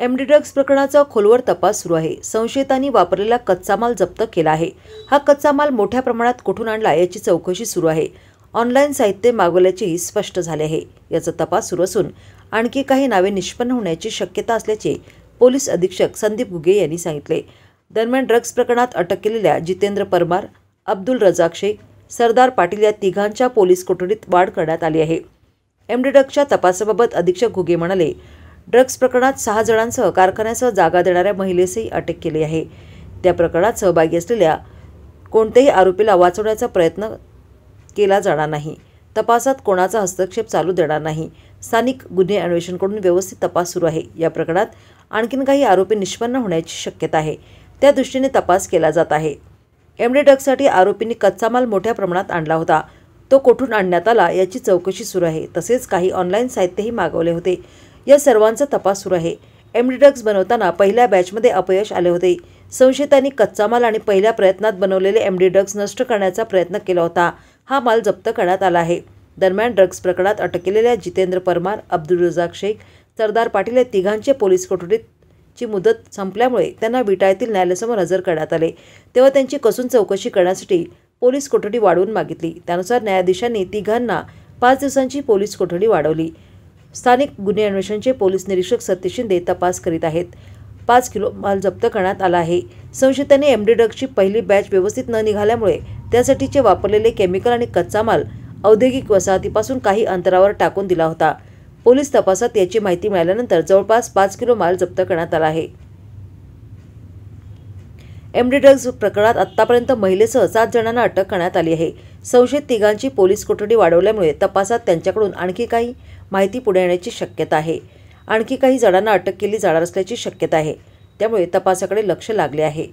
MD drugs प्रकरणाचा खोलवर तपास सुरू आहे। संशयितांनी वापरलेला कच्चा माल जप्त केला आहे। हा कच्चा माल मोठ्या प्रमाणात कुठून आणला याची चौकशी सुरू आहे। ऑनलाईन साहित्य मागवल्याचेही स्पष्ट झाले आहे। याचा तपास सुरू असून आणखी काही नावे निष्पन्न होण्याची शक्यता असल्याचे पोलीस अधीक्षक संदीप घुगे यांनी सांगितले। दरम्यान ड्रग्ज प्रकरणात अटक केलेल्या जितेंद्र परमार, अब्दुल रजाक शेख, सरदार पाटील या तिघांच्या पोलीस कोठडीत वाढ करण्यात आली आहे। एमडी ड्रग्जच्या तपासाबाबत अधीक्षक घुगे म्हणाले, ड्रग्ज प्रकरणात 6 जणांसह कारखान्यासह जागा देणाऱ्या महिलेसही अटक केली आहे। त्या प्रकरणात सहभागी असलेल्या कोणत्याही आरोपीला वाचवण्याचा प्रयत्न केला जाणार नाही। तपासात कोणाचा हस्तक्षेप चालू देणार नाही। स्थानिक गुन्हे अन्वेषणकडून व्यवस्थित तपास सुरू आहे। या प्रकरणात आणखीन काही आरोपी निष्पन्न होण्याची शक्यता आहे। त्या दृष्टीने तपास केला जात आहे। एमडी ड्रग्जसाठी आरोपींनी कच्चा माल मोठ्या प्रमाणात आणला होता। तो कुठून आणण्यात आला याची चौकशी सुरू आहे। तसेच काही ऑनलाईन साहित्यही मागवले होते। या सर्वांचा तपास सुरू आहे। एमडी ड्रग्ज बनवताना पहिल्या बॅचमध्ये अपयश आले होते। संशयितांनी कच्चा माल आणि पहिल्या प्रयत्नात बनवलेले एमडी ड्रग्ज नष्ट करण्याचा प्रयत्न केला होता। हा माल जप्त करण्यात आला आहे। दरम्यान ड्रग्ज प्रकरणात अटक केलेल्या जितेंद्र परमार, अब्दुल रजाक शेख, सरदार पाटील या तिघांचे पोलीस कोठडीची मुदत संपल्यामुळे त्यांना विटा येथील न्यायालयासमोर हजर करण्यात आले। तेव्हा त्यांची कसून चौकशी करण्यासाठी पोलीस कोठडी वाढवून मागितली। त्यानुसार न्यायाधीशांनी तिघांना 5 दिवसांची पोलीस कोठडी वाढवली। स्थानिक गुन्हे अन्वेषणचे पोलीस निरीक्षक सतीश शिंदे तपास करीत आहेत। 5 किलो माल जप्त करण्यात आला आहे। संशयितांनी एमडी ड्रग्जची पहिली बॅच व्यवस्थित न निघाल्यामुळे त्यासाठीचे वापरलेले केमिकल आणि कच्चा माल औद्योगिक वसाहतीपासून काही अंतरावर टाकून दिला होता। पोलीस तपासात याची माहिती मिळाल्यानंतर जवळपास 5 किलो माल जप्त करण्यात आला आहे। एमडी ड्रग्ज प्रकरणात आतापर्यंत महिलेसह 7 जणांना अटक करण्यात आली आहे। संशयित तिघांची पोलीस कोठडी वाढवल्यामुळे तपासात त्यांच्याकडून आणखी काही माहिती पुढे येण्याची शक्यता आहे। आणखी काही जणांना अटक केली जाणार असल्याची शक्यता आहे। त्यामुळे तपासाकडे लक्ष लागले आहे।